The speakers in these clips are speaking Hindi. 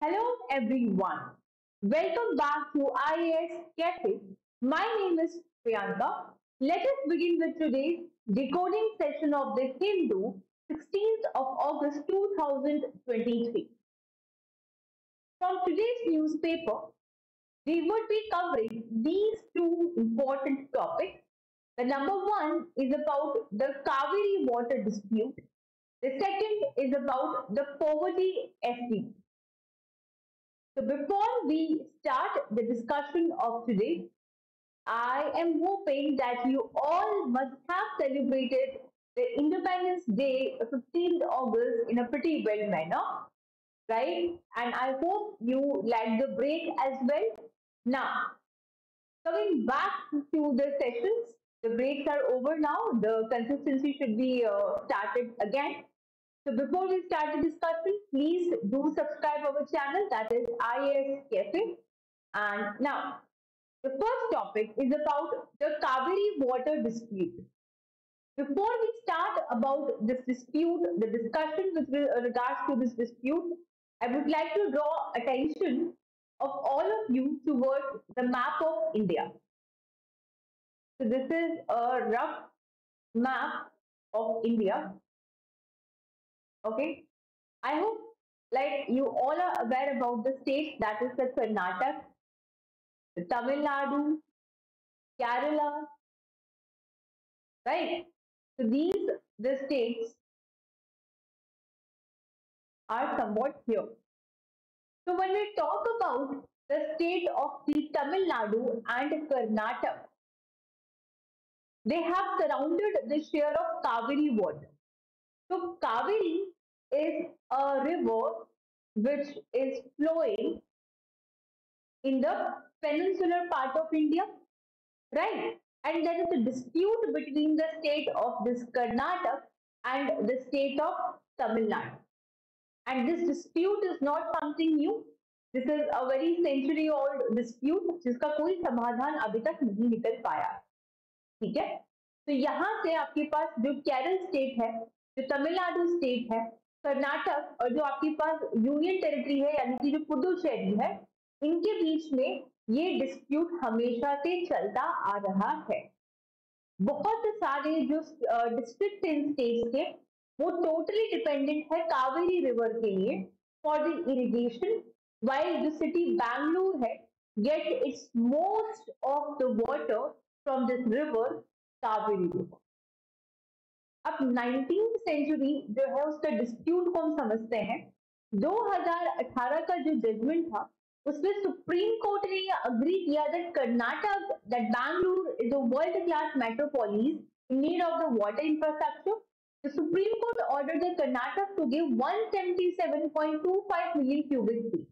Hello everyone. Welcome back to IAS Cafe. My name is Priyanka. Let us begin with today's decoding session of the Hindu, 16th of August 2023. From today's newspaper, we would be covering these two important topics. The number one is about the Kaveri water dispute. The second is about the poverty estimate. So before we start the discussion of today, I am hoping that you all must have celebrated the Independence Day, 15th August, in a pretty well manner, right? And I hope you like the break as well. Now, coming back to the sessions, the breaks are over now. The consistency should be started again. So before we start the discussion, please do subscribe our channel, that is IAS Cafe. And now, the first topic is about the Kaveri water dispute. Before we start about this dispute, the discussion with regards to this dispute, I would like to draw attention of all of you towards the map of India. So this is a rough map of India. Okay, I hope like you all are aware about the states, that is the Karnataka, the Tamil Nadu, Kerala, right? So these the states are somewhat here. So when we talk about the state of the Tamil Nadu and Karnataka, they have surrounded the share of Kaveri water. So Kaveri is a river which is flowing in the peninsular part of India, right? And there is a dispute between the state of this Karnataka and the state of Tamil Nadu. And this dispute is not something new. This is a very century old dispute जिसका कोई समाधान अभी तक नहीं निकल पाया, ठीक है? तो यहाँ से आपके पास जो केरल स्टेट है, जो तमिलनाडु स्टेट है, कर्नाटक और जो आपके पास यूनियन टेरिटरी है यानी कि जो पुडुचेरी है, इनके बीच में ये डिस्प्यूट हमेशा से चलता आ रहा है. बहुत सारे जो डिस्ट्रिक्ट इन स्टेट्स के वो टोटली डिपेंडेंट है कावेरी रिवर के लिए for the irrigation, while the city Bangalore है get its most of the water from this river Kaveri river. अब 19th सेंचुरी जो है उसका डिस्प्यूट को हम समझते हैं. 2018 का जो जजमेंट था उसमें सुप्रीम कोर्ट ने यह अग्री किया that Karnataka, that Bangalore is a world class metropolis in need of the water infrastructure. The Supreme Court ordered the Karnataka to give 177.25 million cubic feet.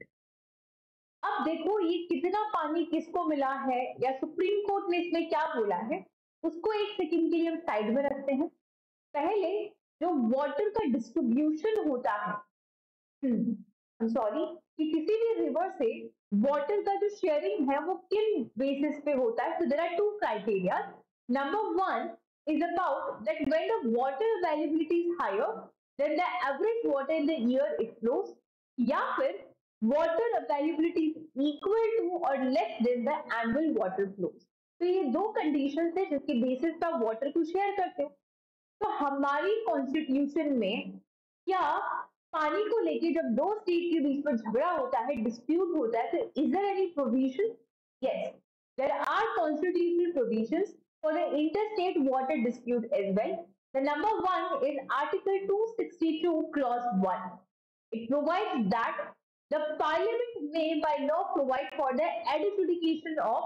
अब देखो ये कितना पानी किसको मिला है या सुप्रीम कोर्ट ने इसमें क्या बोला है, उसको एक सेकंड के लिए हम साइड में रखते हैं. पहले जो वाटर का डिस्ट्रीब्यूशन होता है, सॉरी, कि किसी भी रिवर से वाटर का जो शेयरिंग है वो किन बेसिस पे होता है. So there are two criteria. Number one is about that when the water availability is higher than the average water in the year it flows, या फिर water availability is equal to or less than the annual water flows. तो ये दो कंडीशन है जिसके बेसिस पर वाटर को शेयर करते हो. तो हमारी कॉन्स्टिट्यूशन में क्या पानी को लेके जब दो स्टेट के बीच में झगड़ा होता है, डिस्प्यूट होता है, तो is there any provision? Yes, there are constitutional provisions for the interstate water dispute as well. The number one is Article 262 Clause 1. It provides that the Parliament may by law provide for the adjudication of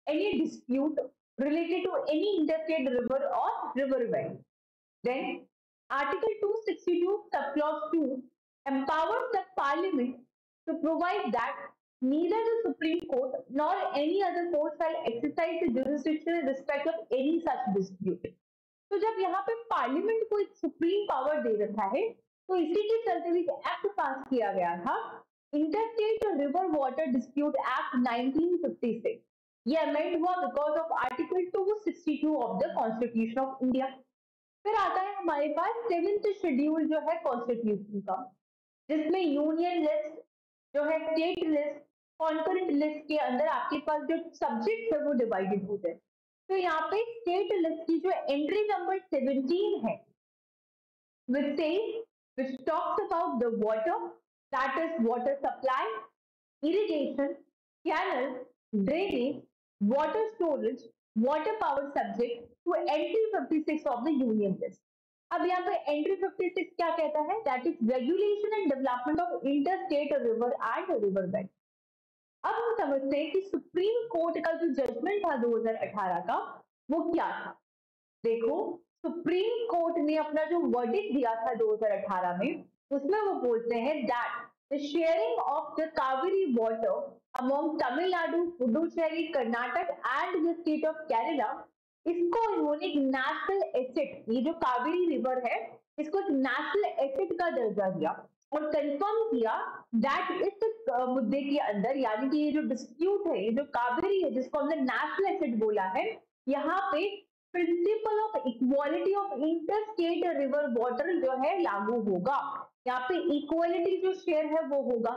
any dispute related to any interstate river or river valley. Then Article 262 subclause 2 empowers the Parliament to provide that neither the Supreme Court nor any other court shall exercise the jurisdiction in respect of any such dispute. तो जब यहाँ पे पार्लियामेंट को एक सुप्रीम पावर दे रखा है, तो इसी के चलते हुए एक्ट पास किया गया था, interstate river water dispute act 1956. ये अमेंड हुआ because of article 262 of the constitution of India. फिर आता है हमारे पास 7th शेड्यूल जो है कॉन्स्टिट्यूशन का, जिसमें यूनियन लिस्ट जो है स्टेट लिस्ट, कॉन्करेंट लिस्ट के अंदर आपके पास जो सब्जेक्ट है वो डिवाइडेड होते हैं। तो यहाँ पे स्टेट लिस्ट की जो एंट्री नंबर 17 है, which says, which talks about the water, that is water supply, irrigation, canals, drainage, water storage, water power subject to entry 56 of the union list. अब यहाँ पे entry 56 क्या कहता है? That is regulation and development of interstate river and river bed. अब हम समझते हैं कि सुप्रीम कोर्ट का जो जजमेंट था 2018 का वो क्या था। देखो, सुप्रीम कोर्ट ने अपना जो वर्डिक्ट दिया था 2018 में, उसमें वो बोलते हैं that the sharing of the Kaveri water among Tamil Nadu, Puducherry, Karnataka and the state of Kerala, इसको इन्होंने एक नेशनल एसेट, ये जो कावेरी रिवर है इसको एक नेशनल एसेट का दर्जा दिया और कंफर्म किया दैट इस मुद्दे के अंदर, यानी कि ये जो डिस्प्यूट है, ये जो कावेरी है जिसको हमने नेशनल एसेट बोला है, यहाँ पे principle of equality of interstate river water जो है लागू होगा। यहाँ पे इक्वालिटी जो शेयर है वो होगा।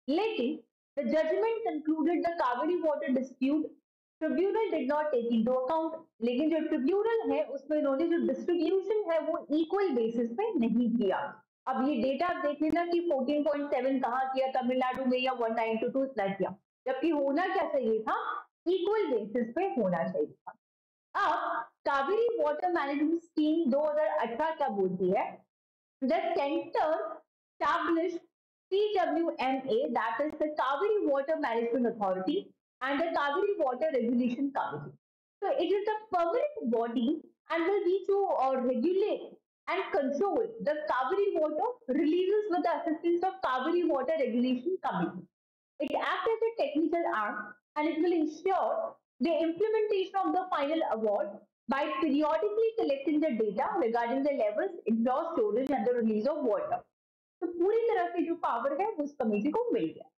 लेकिन the judgement concluded the Kaveri water dispute tribunal did not take into account, लेकिन जो ट्रिब्यूनल है उसमें इन्होंने जो डिस्ट्रीब्यूशन है वो इक्वल बेसिस पे नहीं किया। अब ये डेटा आप देख लेना कि 14.7 कहाँ किया, तमिलनाडु में, या 1922 इतना किया, जबकि होना क्या चाहिए था, इक्वल बेसिस पे होना चाहिए था। अब कावेरी वाटर मैनेजमेंट स्कीम 2018 क्या बोलती है, the centre established CWMA, that is the Kaveri Water Management Authority, and the Kaveri Water Regulation Committee. So it is a permanent body and will be to regulate and control the Kaveri water releases with the assistance of Kaveri Water Regulation Committee. It acts as a technical arm and it will ensure the implementation of the final award by periodically collecting the data regarding the levels, inflow, storage and the release of water. तो पूरी तरह से जो पावर है वो उस कमेटी को मिल गया।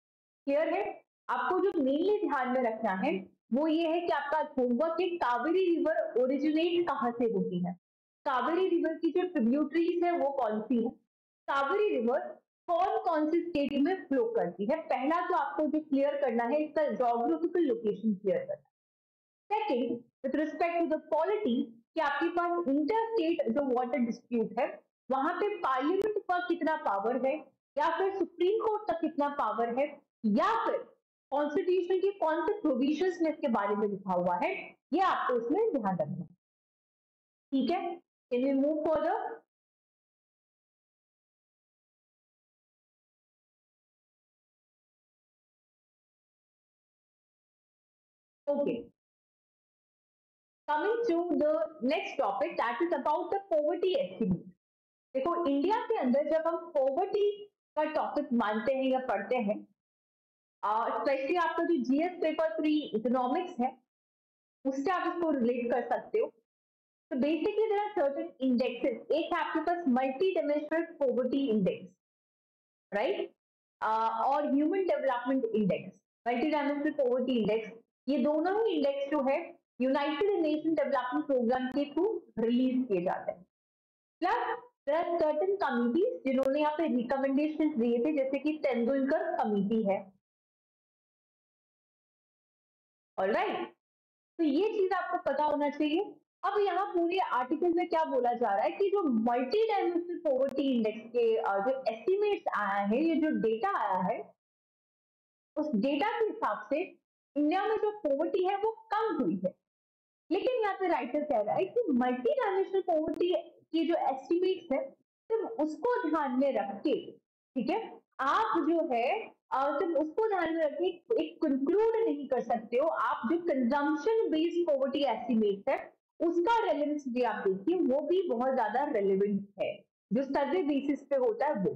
क्लियर है? आपको जो मेनली ध्यान में रखना है वो ये है कि आपका होगा कि कावेरी रिवर ओरिजिनेट कहाँ से होती है, कावेरी रिवर की जो ट्रिब्यूटरीज है वो कौन सी है, कावेरी रिवर कौन कौन से स्टेट में फ्लो करती है। पहला तो आपको जो क्लियर करना है इसका जोग्राफिकल लोकेशन क्लियर करना। Second, with respect to the polity कि आपके पास इंटर स्टेट जो वाटर डिस्प्यूट है वहां पे पार्लियामेंट का कितना पावर है, या फिर सुप्रीम कोर्ट का कितना पावर है, या फिर कॉन्स्टिट्यूशन के कौन से प्रोविजंस में इसके बारे में लिखा हुआ है, ये आपको इसमें ध्यान रखना है। ठीक है, can we move further? Okay, coming to the next topic that is about the poverty estimate. देखो, इंडिया के अंदर जब हम पॉवर्टी का टॉपिक मानते हैं या पढ़ते हैं, स्पेशली आपका जो जीएस पेपर 3 इकोनॉमिक्स है उससे आप इसको रिलेट कर सकते हो। तो basically there are certain indexes, एक है आपके पास multi dimensional poverty index, right, और human development index. Multi dimensional poverty index, ये दोनों ही इंडेक्स जो है यूनाइटेड नेशन डेवलपमेंट प्रोग्राम के थ्रू रिलीज किए जाते हैं। Plus there are certain committees जिन्होंने यहाँ पे रिकमेंडेशन दिए थे, जैसे कि तेंदुलकर कमिटी है। ऑलराइट, तो ये चीज आपको पता होना चाहिए। अब यहाँ पूरे आर्टिकल में क्या बोला जा रहा है कि जो मल्टी डायमेंशनल पॉवर्टी इंडेक्स के जो एस्टिमेट्स आया है, ये जो डेटा आया है, उस डेटा के हिसाब से इंडिया में जो पॉवर्टी है वो कम हुई है। लेकिन यहाँ पे राइटर कह रहा है कि मल्टी डायमेंशनल पॉवर्टी की जो एस्टिमेट्स है सिर्फ उसको ध्यान में रख के, ठीक है, आप जो है सिर्फ उसको ध्यान में रखिए, एक कंक्लूड नहीं कर सकते हो। आप जो कंजम्पशन बेस्ड पॉवर्टी एस्टिमेट है उसका रेलेवेंस भी आप देखिए, वो भी बहुत ज्यादा रेलेवेंट है, जो सर्वे बेसिस पे होता है वो।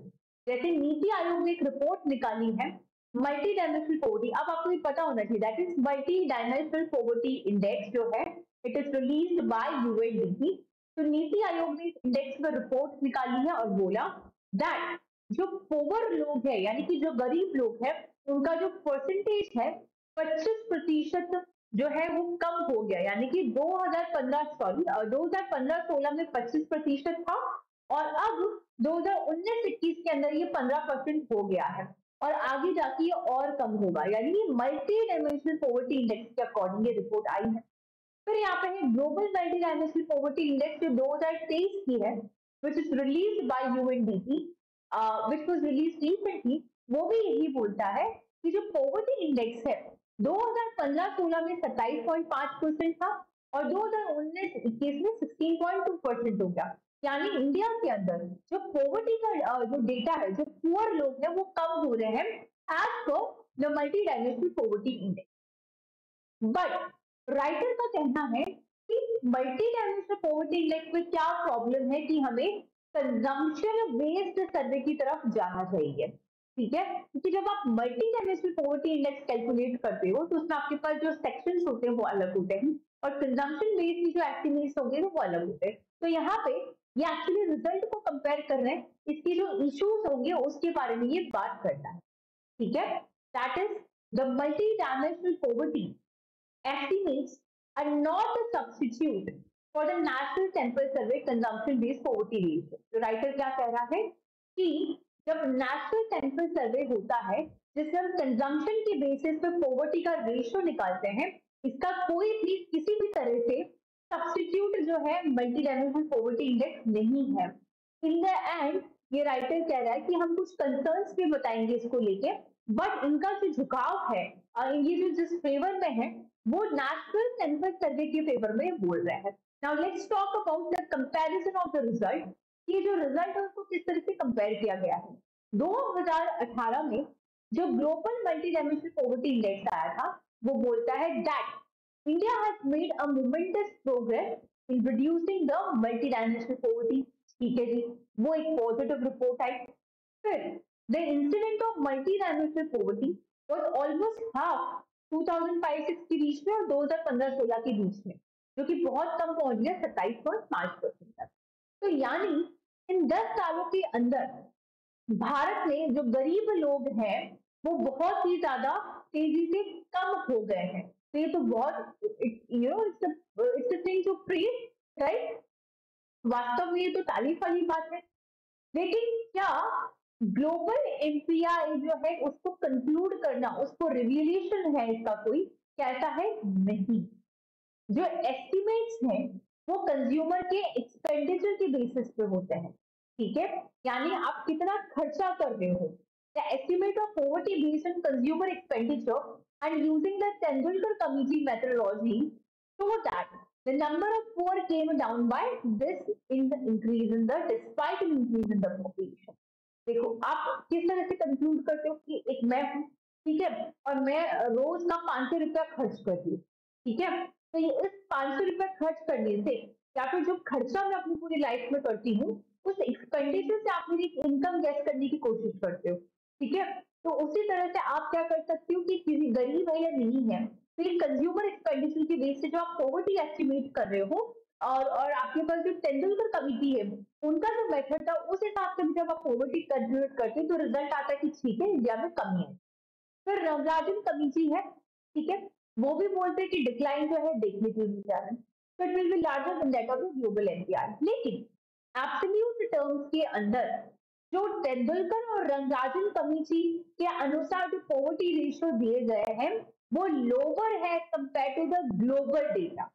जैसे नीति आयोग ने एक रिपोर्ट निकाली है मल्टी डायमेंशनल पॉवर्टी, अब आपको ये पता होना चाहिए, that is multi dimensional poverty index जो है it is released by UNDP. तो नीति आयोग ने इंडेक्स में रिपोर्ट निकाली है और बोला दैट जो पोवर लोग है, यानी कि जो गरीब लोग है, उनका जो परसेंटेज है 25% जो है वो कम हो गया, यानी कि 2015-16 में 25% था और अब 2019-21 के अंदर ये 15% हो गया है। और आगे जाके ये और कम होगा, यानी ये मल्टी डायमेंशनल पॉवर्टी इंडेक्स के अकॉर्डिंग ये रिपोर्ट आई है। फिर यहाँ पे है global multi dimensional poverty index जो 2023 की है, which is released by UNDP, which was released recently। वो भी यही बोलता है कि जो पॉवर्टी इंडेक्स है 2015-16 में 27.5% था और 2019-21 में 16.2% हो गया। यानी इंडिया के अंदर जो पॉवर्टी का जो डेटा है, जो पुअर लोग हैं वो कम हो रहे हैं as per the multi dimensional poverty index. But writer का कहना है कि मल्टी डायमेंशनल पॉवर्टी इंडेक्स में क्या प्रॉब्लम है कि हमें कंजम्पशन बेस्ड सर्वे की तरफ जाना चाहिए। ठीक है, क्योंकि जब आप multi dimensional poverty index calculate करते हो तो उसमें आपके पास जो सेक्शंस होते हैं वो अलग होते हैं और कंजम्पशन बेस्ड जो एस्टिमेट्स होंगे वो अलग होते हैं। तो यहाँ पे ये एक्चुअली रिजल्ट को कंपेयर कर रहे हैं, इसकी जो इश्यूज होंगे उसके बारे में ये बात करता है। ठीक है, that is the multi dimensional poverty estimates are not a substitute for the National Sample Survey Consumption Based Poverty Ratio। तो राइटर क्या कह रहा है कि जब नेशनल सैंपल सर्वे होता है जिसमें हम कंजम्पशन के बेसिस पे पॉवर्टी का रेशियो निकालते हैं, इसका कोई भी किसी भी तरह से सब्स्टिट्यूट जो है मल्टी डायमेंशनल पॉवर्टी इंडेक्स नहीं है। इन द एंड ये राइटर कह रहा है कि हम कुछ कंसर्न्स भी बताएंगे इसको लेके, बट इनका जो झुकाव है ये जो जिस फेवर में है वो नेशनल सैंपल सर्वे के फेवर में बोल रहे हैं। Now let's talk about the comparison of the result. ये जो रिजल्ट है उसको किस तरह से कंपेयर किया गया है। 2018 में जो global multi dimensional poverty index आया था वो बोलता है that India has made a moments progress in reducing the multi dimensional poverty. ठीक है जी, वो एक पॉजिटिव रिपोर्ट आई। फिर the incident of multi dimensional poverty was almost half 2005-06 के बीच में और 2015-16 के बीच में, जो कि बहुत कम पहुंच गया 27.5% तक। तो यानी इन 10 सालों के अंदर भारत में जो गरीब लोग हैं वो बहुत ही ज्यादा तेजी से कम हो गए हैं। तो ये तो बहुत it's a thing to praise, right. वास्तव में ये तो तारीफ वाली बात है। लेकिन क्या ग्लोबल एमपीआई जो है उसको कंक्लूड करना, उसको रिविलेशन है इसका कोई, कहता है नहीं। जो एस्टिमेट्स हैं वो कंज्यूमर के एक्सपेंडिचर के बेसिस पे होते हैं। ठीक है, यानी आप कितना खर्चा कर रहे हो। The estimate of poverty based on consumer expenditure and using the Tendulkar committee methodology show that the number of poor came down by this in the increase in the despite an increase in the population। देखो आप किस तरह से कंक्लूड करते हो कि एक मैं हूँ, ठीक है, और मैं रोज का 500 रुपया खर्च करती हूँ। ठीक है, तो ये इस 500 रुपया खर्च करने से या फिर जो खर्चा मैं अपनी पूरी लाइफ में करती हूँ उस एक्सपेंडिचर से आप मेरी इनकम गैस करने की कोशिश करते हो। ठीक है, तो उसी तरह से आप क्या कर सकते हो कि किसी गरीब है या नहीं है, तो ये कंज्यूमर एक्सपेंडिचर के बेस से जो आप पॉवर्टी एस्टिमेट कर रहे हो और आपके पास जो तेंदुलकर कमिटी है उनका जो मेथड था उस हिसाब से जब आप पॉवर्टी कैलकुलेट करते हैं तो रिजल्ट आता है कि ठीक है इंडिया में कमी है। फिर रंगराजन कमिटी है, ठीक है, वो भी बोलते हैं कि डिक्लाइन जो है देखने को मिल जा रहा है, तो it will be larger than that of the global NPR. लेकिन एब्सोल्यूट टर्म्स के अंदर जो तेंदुलकर और रंगराजन कमिटी के अनुसार जो पॉवर्टी रेशियो दिए गए हैं वो लोअर है compare to the global data.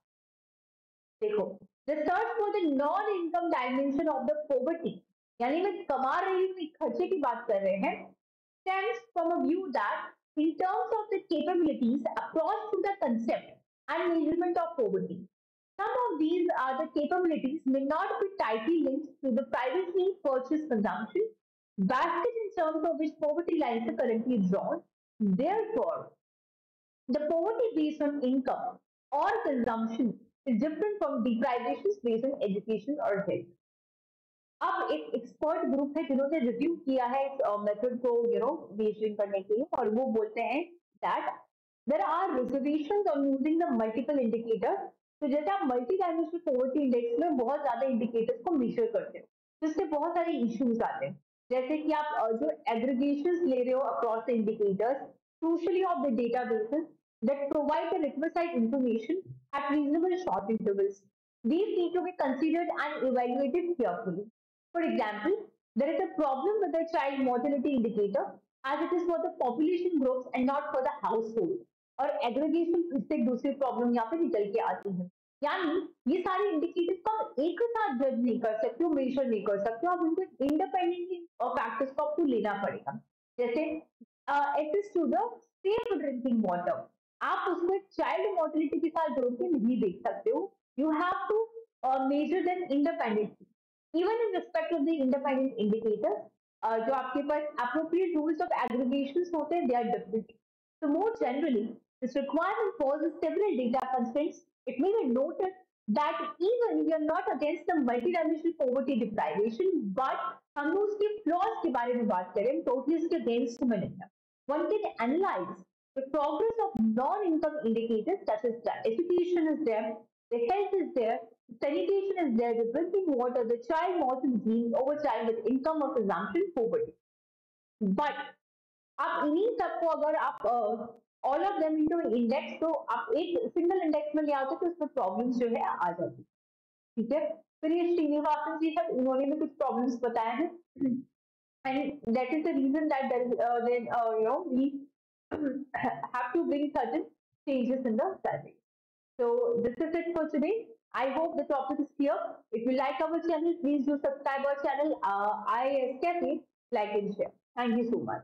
देखो, the search for the non income dimension of the poverty, यानी मैं कमा रही हूँ खर्चे की बात कर रहे हैं, stems from a view that in terms of the capabilities approach to the concept and measurement of poverty, some of these are the capabilities may not be tightly linked to the privately purchased consumption basket in terms of which poverty lines are currently drawn. Therefore, the poverty based on income or consumption is different from deprivation based on education or health। अब एक एक्सपर्ट ग्रुप है जिन्होंने रिव्यू किया है इस मेथड को मेजरिंग करने के लिए, और वो बोलते हैं that there are reservations on using the multiple indicators. तो जैसे आप मल्टी डायमेंशनल पॉवर्टी इंडेक्स में बहुत ज्यादा इंडिकेटर्स को मेजर करते हो तो इससे बहुत सारे इश्यूज आते हैं, जैसे कि आप जो एग्रीगेशंस ले रहे हो across the indicators crucially of the databases that provide the requisite information at reasonable short intervals. These need to be considered and evaluated carefully. For example, there is a problem with the child mortality indicator as it is for the population groups and not for the household. और एग्रीगेशन इससे एक दूसरी प्रॉब्लम यहाँ पे निकल के आती है, यानी ये सारे इंडिकेटर्स को आप एक साथ जज नहीं कर सकते हो, मेजर नहीं कर सकते हो, आप उनको इंडिपेंडेंटली और फैक्टर्स को आपको लेना पड़ेगा। जैसे access to the safe drinking water, आप उसको एक चाइल्ड मोर्टेलिटी के साथ जोड़ के नहीं देख सकते हो, you have to measure them independently. Even in respect of the independent indicators, जो आपके पास appropriate rules of aggregations होते हैं, they are different. So more generally, this requirement poses several data constraints. It may be noted that even we are not against the multidimensional poverty deprivation, but हम लोग उसके flaws के बारे में बात करें, totally इसके against में नहीं है. One can analyze the progress of non-income indicators such as the education is there, the health is there, sanitation is there, the drinking water, the child mortal gene over child with income of assumption poverty. But आप इन्हीं सबको अगर आप all of them into index, तो आप एक सिंगल इंडेक्स में ले आओ तो उसमें प्रॉब्लम्स जो है आ जाती है। ठीक है, फिर ये श्रीनिवासन जी है, उन्होंने भी कुछ प्रॉब्लम्स बताए हैं, and that is the reason that then we have to bring certain changes in the survey. So this is it for today. I hope the topic is clear. If you like our channel, please do subscribe our channel. IIS Cafe, like and share. Thank you so much.